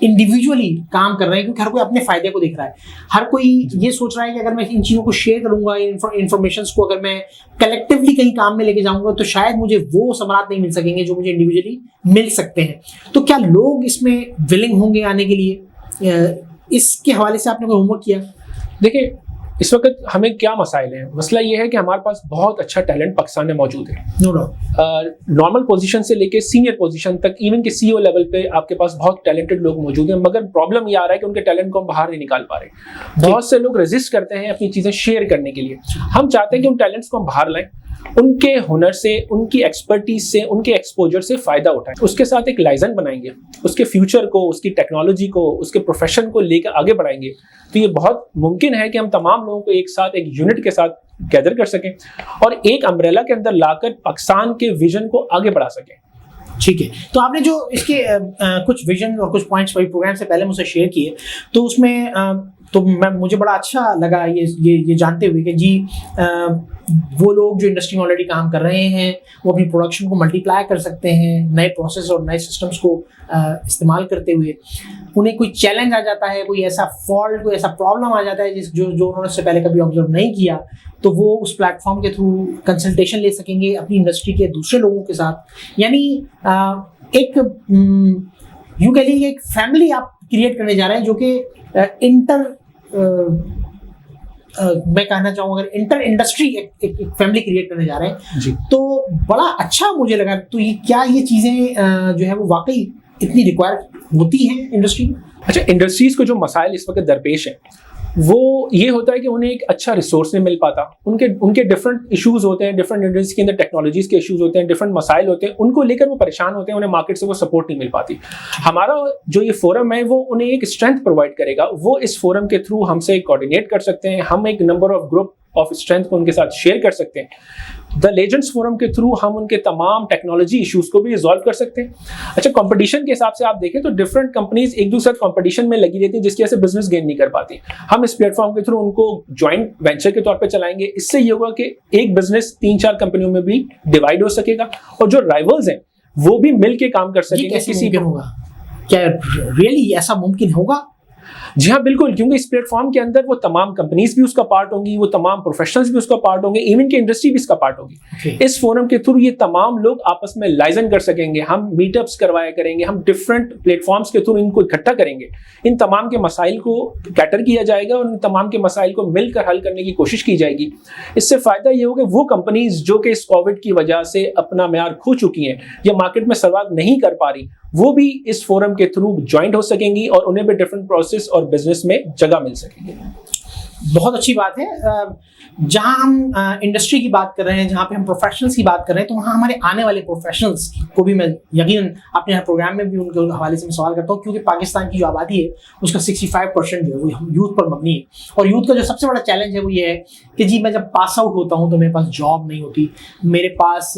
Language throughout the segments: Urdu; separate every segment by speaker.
Speaker 1: انڈیویجولی کام کر رہے ہیں, کیونکہ ہر کوئی اپنے فائدے کو دیکھ رہا ہے. ہر کوئی یہ سوچ رہا ہے کہ اگر میں ان چیزوں کو شیئر کروں گا, انفارمیشنس کو اگر میں کلیکٹیولی کہیں کام میں لے کے جاؤں گا, تو شاید مجھے وہ ثمرات نہیں مل سکیں گے جو مجھے انڈیویجولی مل سکتے ہیں. تو کیا لوگ اس میں ولنگ ہوں گے آنے کے لیے؟ اس کے حوالے سے آپ نے کوئی ہوم ورک کیا؟
Speaker 2: دیکھیں اس وقت ہمیں کیا مسائل ہیں. مسئلہ یہ ہے کہ ہمارے پاس بہت اچھا ٹیلنٹ پاکستان میں موجود ہے. نارمل پوزیشن سے لے کے سینئر پوزیشن تک, ایون کہ سی او لیول پہ آپ کے پاس بہت ٹیلنٹڈ لوگ موجود ہیں, مگر پرابلم یہ آ رہا ہے کہ ان کے ٹیلنٹ کو ہم باہر نہیں نکال پا رہے. بہت سے لوگ ریزسٹ کرتے ہیں اپنی چیزیں شیئر کرنے کے لیے. ہم چاہتے ہیں کہ ان ٹیلنٹس کو ہم باہر لائیں, ان کے ہنر سے, ان کی ایکسپرٹیز سے, ان کے ایکسپوجر سے فائدہ اٹھائیں. اس کے ساتھ ایک لائزن بنائیں گے, اس کے فیوچر کو, اس کی ٹیکنالوجی کو, اس کے پروفیشن کو لے کر آگے بڑھائیں گے. تو یہ بہت ممکن ہے کہ ہم تمام لوگوں کو ایک ساتھ, ایک یونٹ کے ساتھ گیدر کر سکیں اور ایک امبریلا کے اندر لا کر پاکستان کے ویژن کو آگے بڑھا سکیں.
Speaker 1: ٹھیک ہے, تو آپ نے جو اس کے کچھ ویژن اور کچھ پوائنٹس پروگرام سے پہلے مجھ سے شیئر کیے, تو اس میں تو مجھے بڑا اچھا لگا یہ جانتے ہوئے کہ جی وہ لوگ جو انڈسٹری میں آلریڈی کام کر رہے ہیں وہ اپنی پروڈکشن کو ملٹی پلائی کر سکتے ہیں نئے پروسیس اور نئے سسٹمس کو استعمال کرتے ہوئے. انہیں کوئی چیلنج آ جاتا ہے, کوئی ایسا فالٹ, کوئی ایسا پرابلم آ جاتا ہے جو انہوں نے اس سے پہلے کبھی آبزرو نہیں کیا, تو وہ اس پلیٹ فارم کے تھرو کنسلٹیشن لے سکیں گے اپنی انڈسٹری کے دوسرے لوگوں کے ساتھ. یعنی ایک یوں کہہ لیجیے ایک فیملی آپ کریٹ کرنے جا رہے ہیں جو کہ میں کہنا چاہوں اگر انٹر انڈسٹری ایک فیملی کریٹ کرنے جا رہے ہیں
Speaker 2: جی.
Speaker 1: تو بڑا اچھا مجھے لگا. تو یہ چیزیں جو ہے وہ واقعی اتنی ریکوائر ہوتی ہیں انڈسٹری میں؟
Speaker 2: اچھا, انڈسٹریز کو جو مسائل اس وقت درپیش ہیں وہ یہ ہوتا ہے کہ انہیں ایک اچھا ریسورس نہیں مل پاتا. ان کے ڈفرنٹ ایشوز ہوتے ہیں, ڈفرنٹ انڈسٹریز کے اندر ٹیکنالوجیز کے ایشوز ہوتے ہیں, ڈفرنٹ مسائل ہوتے ہیں, ان کو لے کر وہ پریشان ہوتے ہیں, انہیں مارکیٹ سے وہ سپورٹ نہیں مل پاتی. ہمارا جو یہ فورم ہے وہ انہیں ایک اسٹرینتھ پرووائڈ کرے گا. وہ اس فورم کے تھرو ہم سے کوآرڈینیٹ کر سکتے ہیں, ہم ایک number of group of strength کو ان کے ساتھ شیئر کر سکتے ہیں. دا لیجنڈس فورم کے تھرو ہم ان کے تمام ٹیکنالوجی ایشوز کو بھی ریزالو کر سکتے ہیں. اچھا, کمپٹیشن کے حساب سے آپ دیکھیں تو ڈفرنٹ کمپنیز ایک دوسرے کمپٹیشن میں لگی رہتی ہیں جس کی وجہ سے بزنس گین نہیں کر پاتی. ہم اس پلیٹ فارم کے تھرو ان کو جوائنٹ وینچر کے طور پہ چلائیں گے. اس سے یہ ہوگا کہ ایک بزنس 3-4 کمپنیوں میں بھی ڈیوائڈ ہو سکے گا اور جو رائیولز ہیں وہ بھی مل کے کام کر سکیں گے.
Speaker 1: کسی بھی ہوگا کیا ریئلی ایسا ممکن ہوگا؟
Speaker 2: جی ہاں بالکل, کیونکہ اس پلیٹ فارم کے اندر وہ تمام کمپنیز بھی اس کا پارٹ ہوں گی, وہ تمام پروفیشنلز بھی اس کا پارٹ ہوں گے, ایون کہ انڈسٹری بھی اس کا پارٹ ہوگی. اس فورم کے تھرو یہ تمام لوگ آپس میں لائزن کر سکیں گے. ہم میٹ اپس کروایا کریں گے, ہم ڈفرنٹ پلیٹ فارمز کے تھرو ان کو اکٹھا کریں گے. ان تمام کے مسائل کو کیٹر کیا جائے گا اور ان تمام کے مسائل کو مل کر حل کرنے کی کوشش کی جائے گی. اس سے فائدہ یہ ہوگا کہ وہ کمپنیز جو کہ اس کووڈ کی وجہ سے اپنا معیار کھو چکی ہیں یا مارکیٹ میں سروائیو نہیں کر پا رہی, وہ بھی اس فورم کے تھرو جوائنٹ ہو سکیں گی اور انہیں بھی ڈفرنٹ پروسیس اور بزنس میں جگہ مل سکے گی.
Speaker 1: بہت اچھی بات ہے. جہاں ہم انڈسٹری کی بات کر رہے ہیں, جہاں پہ ہم پروفیشنلز کی بات کر رہے ہیں, تو وہاں ہمارے آنے والے پروفیشنلز کو بھی میں یقیناً اپنے ہر پروگرام میں بھی ان کے حوالے سے میں سوال کرتا ہوں, کیونکہ پاکستان کی جو آبادی ہے اس کا 65% جو ہے وہ یوتھ پر مبنی ہے. اور یوتھ کا جو سب سے بڑا چیلنج ہے وہ یہ ہے کہ جی میں جب پاس آؤٹ ہوتا ہوں تو میرے پاس جاب نہیں ہوتی, میرے پاس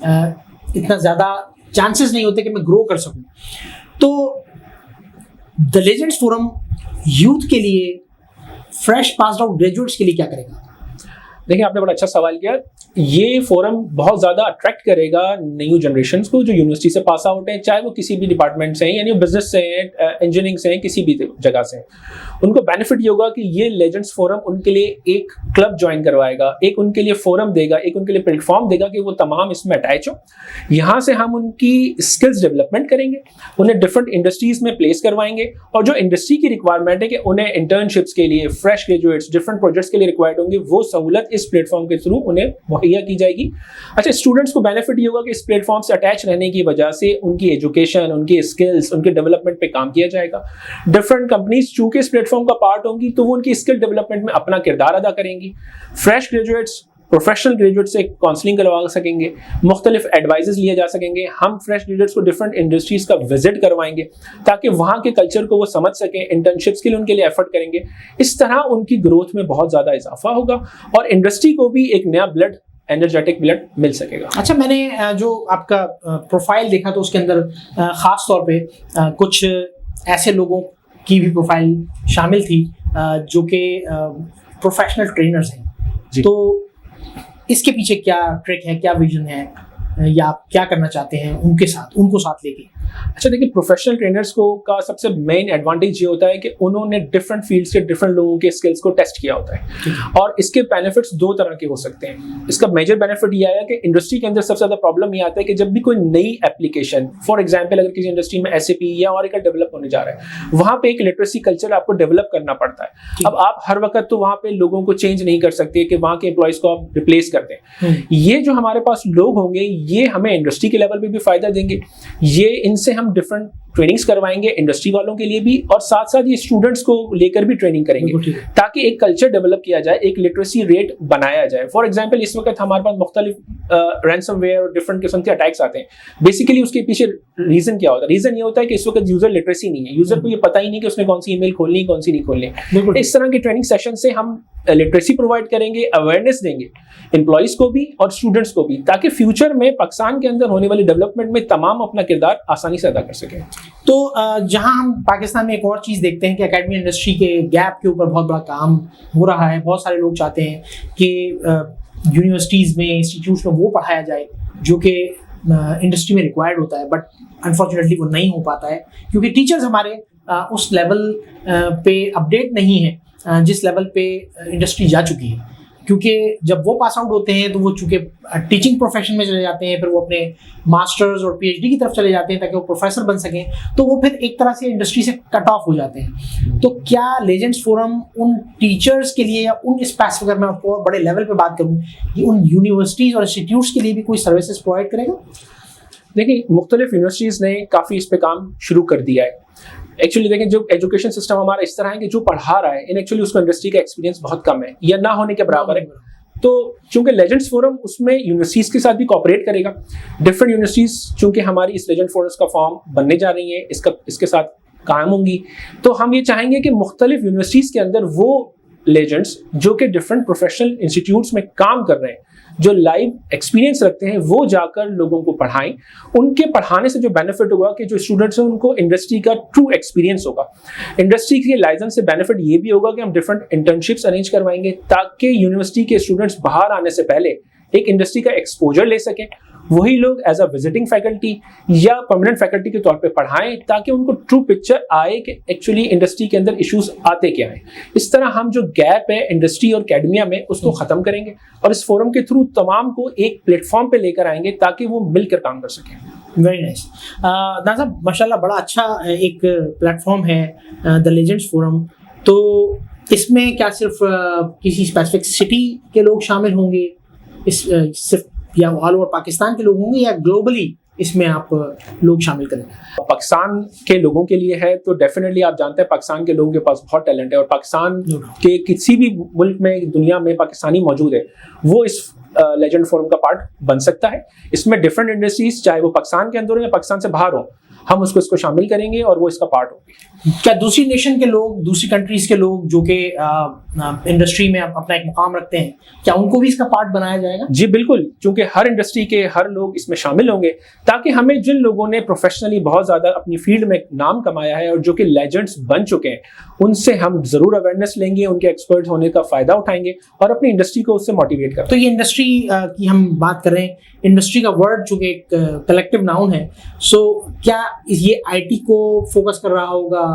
Speaker 1: اتنا زیادہ چانسز نہیں ہوتے کہ میں گرو کر سکوں. تو دا لیجنڈس فورم یوتھ کے لیے, فریش پاسڈ آؤٹ گریجویٹس کے لیے کیا کرے گا؟
Speaker 2: دیکھیں آپ نے بڑا اچھا سوال کیا. یہ فورم بہت زیادہ اٹریکٹ کرے گا نیو جنریشنز کو جو یونیورسٹی سے پاس آؤٹ ہیں, چاہے وہ کسی بھی ڈپارٹمنٹ سے ہیں, یعنی بزنس سے ہیں, انجینئرنگ سے ہیں, کسی بھی جگہ سے ہیں. ان کو بینیفٹ یہ ہوگا کہ یہ لیجنڈس فورم ان کے لیے ایک کلب جوائن کروائے گا, ایک ان کے لیے فورم دے گا, ایک ان کے لیے پلیٹ فارم دے گا کہ وہ تمام اس میں اٹیچ ہوں. یہاں سے ہم ان کی اسکلز ڈیولپمنٹ کریں گے, انہیں ڈفرنٹ انڈسٹریز میں پلیس کروائیں گے, اور جو انڈسٹری کی ریکوائرمنٹ ہے کہ انہیں انٹرنشپس کے لیے, فریش گریجویٹس ڈفرنٹ پروجیکٹس کے لیے ریکوائرڈ ہوں گے, وہ سہولت اس پلیٹ فارم کے تھرو انہیں مہیا کی جائے گی. اچھا, اسٹوڈنٹس کو بینیفٹ یہ ہوگا کہ اس پلیٹ فارم سے اٹیچ رہنے کی وجہ سے ان کی ایجوکیشن, ان کی اسکلز, ان کے ڈیولپمنٹ پہ کام کیا جائے گا. ڈفرنٹ کمپنیز چونکہ اس پلیٹ فارم کا پارٹ ہوں گی تو وہ ان کی اسکل ڈیولپمنٹ میں اپنا کردار ادا کریں گی. فریش گریجویٹس پروفیشنل گریجویٹ سے کاؤنسلنگ کروا سکیں گے, مختلف ایڈوائزز لیے جا سکیں گے. ہم فریش گریجویٹس کو ڈفرنٹ انڈسٹریز کا وزٹ کروائیں گے تاکہ وہاں کے کلچر کو وہ سمجھ سکیں, انٹرنشپس کے لیے ان کے لیے ایفرٹ کریں گے. اس طرح ان کی گروتھ میں بہت زیادہ اضافہ ہوگا اور انڈسٹری کو بھی ایک نیا بلڈ, انرجیٹک بلڈ مل سکے گا.
Speaker 1: اچھا, میں نے جو آپ کا پروفائل دیکھا تو اس کے اندر خاص طور پہ کچھ ایسے لوگوں کی بھی پروفائل شامل تھی جو کہ پروفیشنل ٹرینرز ہیں. جی. تو اس کے پیچھے کیا ٹرک ہے, کیا ویژن ہے, یا آپ کیا کرنا چاہتے ہیں ان کے ساتھ, ان کو ساتھ لے کے؟
Speaker 2: اچھا دیکھیے, پروفیشنل ٹرینرس کو کا سب سے مین ایڈوانٹیج یہ ہوتا ہے کہ انہوں نے ڈفرنٹ فیلڈس کے ڈفرنٹ لوگوں کے اسکلس کو ٹیسٹ کیا ہوتا ہے, اور اس کے بینیفٹس دو طرح کے ہو سکتے ہیں. اس کا میجر بینیفٹ یہ آیا کہ انڈسٹری کے اندر سب سے زیادہ پرابلم یہ آتا ہے کہ جب بھی کوئی نئی اپلیکیشن, فار ایگزامپل اگر کسی انڈسٹری میں SAP یا اوریکل ڈیولپ ہونے جا رہا ہے, وہاں پہ ایک لٹریسی کلچر آپ کو ڈیولپ کرنا پڑتا ہے. اب آپ ہر وقت تو وہاں پہ لوگوں کو چینج نہیں کر سکتے کہ وہاں کے امپلائیز کو آپ ریپلیس کر دیں. یہ جو ہمارے پاس لوگ ہوں گے یہ ہمیں انڈسٹری کے لیول پہ بھی فائدہ دیں گے. یہ ان سے ہم ڈفرنٹ ٹریننگز کروائیں گے انڈسٹری والوں کے لیے بھی, اور ساتھ ساتھ یہ اسٹوڈنٹس کو لے کر بھی ٹریننگ کریں گے تاکہ ایک کلچر ڈیولپ کیا جائے, ایک لٹریسی ریٹ بنایا جائے. فار ایگزامپل اس وقت ہمارے پاس مختلف رینسم ویئر اور ڈفرنٹ قسم کے اٹیکس آتے ہیں. بیسیکلی اس کے پیچھے ریزن کیا ہوتا ہے؟ ریزن یہ ہوتا ہے کہ اس وقت یوزر لٹریسی نہیں ہے, یوزر کو یہ پتہ ہی نہیں کہ اس نے کون سی ای میل کھولنی ہے کون سی نہیں کھولنی ہے. اس طرح کی ٹریننگ سیشن سے ہم لٹریسی پرووائڈ کریں گے, اویئرنیس دیں گے امپلائیز کو بھی اور اسٹوڈنٹس کو بھی, تاکہ فیوچر میں پاکستان کے اندر ہونے والی ڈیولپمنٹ میں تمام اپنا کردار آسانی سے ادا کر سکیں.
Speaker 1: تو جہاں ہم پاکستان میں ایک اور چیز دیکھتے ہیں کہ اکیڈمی انڈسٹری کے گیپ کے اوپر بہت بڑا کام ہو رہا ہے. بہت سارے لوگ چاہتے ہیں کہ یونیورسٹیز میں, انسٹیٹیوٹس میں وہ پڑھایا جائے جو کہ انڈسٹری میں ریکوائرڈ ہوتا ہے, بٹ انفارچونیٹلی وہ نہیں ہو پاتا ہے کیونکہ ٹیچرز ہمارے اس لیول پہ اپڈیٹ نہیں ہیں جس لیول پہ انڈسٹری جا چکی ہے. کیونکہ جب وہ پاس آؤٹ ہوتے ہیں تو وہ چونکہ ٹیچنگ پروفیشن میں چلے جاتے ہیں, پھر وہ اپنے ماسٹرز اور PhD کی طرف چلے جاتے ہیں تاکہ وہ پروفیسر بن سکیں, تو وہ پھر ایک طرح سے انڈسٹری سے کٹ آف ہو جاتے ہیں. تو کیا لیجنڈز فورم ان ٹیچرز کے لیے یا ان اسپیسیفک, اگر میں اور بڑے لیول پہ بات کروں, کہ ان یونیورسٹیز اور انسٹیٹیوٹس کے لیے بھی کوئی سروسز پرووائڈ کرے گا؟
Speaker 2: دیکھیں, مختلف یونیورسٹیز نے کافی اس پہ کام شروع کر دیا ہے. ایکچولی دیکھیں, جو ایجوکیشن سسٹم ہمارا اس طرح ہے کہ جو پڑھا رہا ہے ایکچولی اس کو انڈسٹری کا ایکسپیرینس بہت کم ہے یا نہ ہونے کے برابر ہے. تو چونکہ لیجنڈز فورم اس میں یونیورسٹیز کے ساتھ بھی کوآپریٹ کرے گا. ڈفرنٹ یونیورسٹیز چونکہ ہماری اس لیجنڈ فورمز کا فارم بننے جا رہی ہیں, اس کے ساتھ قائم ہوں گی, تو ہم یہ چاہیں گے کہ مختلف یونیورسٹیز کے اندر وہ لیجنڈز جو کہ ڈفرنٹ پروفیشنل انسٹیٹیوٹس میں کام کر رہے ہیں, جو لائیو ایکسپیرینس رکھتے ہیں, وہ جا کر لوگوں کو پڑھائیں. ان کے پڑھانے سے جو بینیفٹ ہوگا کہ جو اسٹوڈنٹس ہیں ان کو انڈسٹری کا ٹرو ایکسپیرینس ہوگا. انڈسٹری کے لائسنس سے بینیفٹ یہ بھی ہوگا کہ ہم ڈفرنٹ انٹرنشپس ارینج کروائیں گے تاکہ یونیورسٹی کے اسٹوڈنٹس باہر آنے سے پہلے ایک انڈسٹری کا ایکسپوجر لے سکیں. وہی لوگ ایز اے وزٹنگ فیکلٹی یا پرماننٹ فیکلٹی کے طور پہ پڑھائیں تاکہ ان کو ٹرو پکچر آئے کہ ایکچولی انڈسٹری کے اندر ایشوز آتے کیا ہیں. اس طرح ہم جو گیپ ہے انڈسٹری اور اکیڈمیا میں اس کو ختم کریں گے, اور اس فورم کے تھرو تمام کو ایک پلیٹ فارم پہ لے کر آئیں گے تاکہ وہ مل کر کام کر سکیں.
Speaker 1: Very nice. دانا صاحب ماشاء اللہ بڑا اچھا ایک پلیٹ فارم ہے دا لیجنڈز فورم. تو اس میں کیا صرف کسی اسپیسیفک سٹی کے لوگ شامل ہوں گے, صرف یا آل اوور پاکستان کے لوگ ہوں گے, یا گلوبلی اس میں آپ لوگ شامل کریں گے؟
Speaker 2: پاکستان کے لوگوں کے لیے ہے تو ڈیفینیٹلی آپ جانتے ہیں پاکستان کے لوگوں کے پاس بہت ٹیلنٹ ہے, اور پاکستان کے کسی بھی ملک میں دنیا میں پاکستانی موجود ہے وہ اس لیجنڈ فورم کا پارٹ بن سکتا ہے. اس میں ڈفرنٹ انڈسٹریز چاہے وہ پاکستان کے اندر ہو یا پاکستان سے باہر ہوں, ہم اس کو شامل کریں گے اور وہ اس کا پارٹ ہوں گے.
Speaker 1: کیا دوسری نیشن کے لوگ, دوسری کنٹریز کے لوگ جو کہ انڈسٹری میں اپنا ایک مقام رکھتے ہیں, کیا ان کو بھی اس کا پارٹ بنایا جائے گا؟
Speaker 2: جی بالکل, چونکہ ہر انڈسٹری کے ہر لوگ اس میں شامل ہوں گے تاکہ ہمیں جن لوگوں نے پروفیشنلی بہت زیادہ اپنی فیلڈ میں نام کمایا ہے اور جو کہ لیجنڈس بن چکے ہیں, ان سے ہم ضرور اویئرنیس لیں گے, ان کے ایکسپرٹ ہونے کا فائدہ اٹھائیں گے اور اپنی انڈسٹری کو اس سے موٹیویٹ کریں.
Speaker 1: تو یہ انڈسٹری کی ہم بات کر رہے ہیں, انڈسٹری کا ورڈ چونکہ ایک کلیکٹیو ناؤن ہے, سو کیا یہ IT کو فوکس کر رہا ہوگا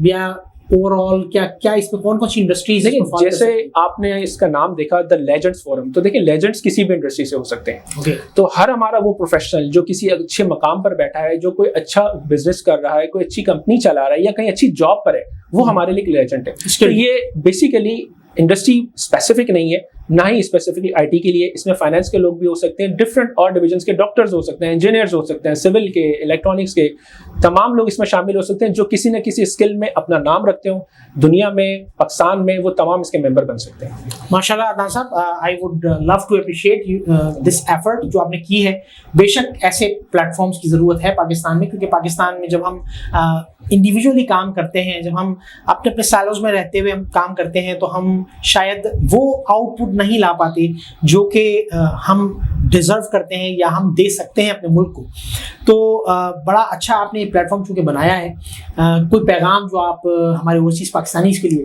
Speaker 1: یا اوور آل کیا اس میں کون سی انڈسٹریز ہیں؟
Speaker 2: جیسے آپ نے اس کا نام دیکھا دا لیجنڈز فورم, تو دیکھیں لیجنڈز کسی بھی انڈسٹری سے ہو سکتے ہیں. تو ہر ہمارا وہ پروفیشنل جو کسی اچھے مقام پر بیٹھا ہے, جو کوئی اچھا بزنس کر رہا ہے, کوئی اچھی کمپنی چلا رہا ہے یا کہیں اچھی جاب پر ہے, وہ ہمارے لیے لیجنڈ ہے. تو یہ بیسیکلی انڈسٹری اسپیسیفک نہیں ہے, نہ ہی اسپیسیفکلی IT کے لیے. اس میں فائنانس کے لوگ بھی ہو سکتے ہیں, ڈفرنٹ اور ڈویژنس کے ڈاکٹرز ہو سکتے ہیں, انجینئرز ہو سکتے ہیں, سول کے, الیکٹرانکس کے, تمام لوگ اس میں شامل ہو سکتے ہیں جو کسی نہ کسی اسکل میں اپنا نام رکھتے ہوں دنیا میں, پاکستان میں, وہ تمام اس کے ممبر بن سکتے ہیں.
Speaker 1: ماشاءاللہ عدنان صاحب, I would love to appreciate this effort جو آپ نے کی ہے. بے شک ایسے پلیٹ فارمس کی ضرورت ہے پاکستان میں, کیونکہ پاکستان میں جب ہم انڈیویجولی کام کرتے ہیں, جب ہم اپنے اپنے سیلوز میں رہتے ہوئے ہم کام کرتے ہیں, تو ہم شاید وہ آؤٹ پٹ نہیں لا پاتے جو کہ ہم ڈیزرو کرتے ہیں یا ہم دے سکتے ہیں اپنے ملک کو. تو بڑا اچھا آپ نے یہ پلیٹ فارم چونکہ بنایا ہے. کوئی پیغام جو آپ ہمارے اوورسیز پاکستانیز کے لیے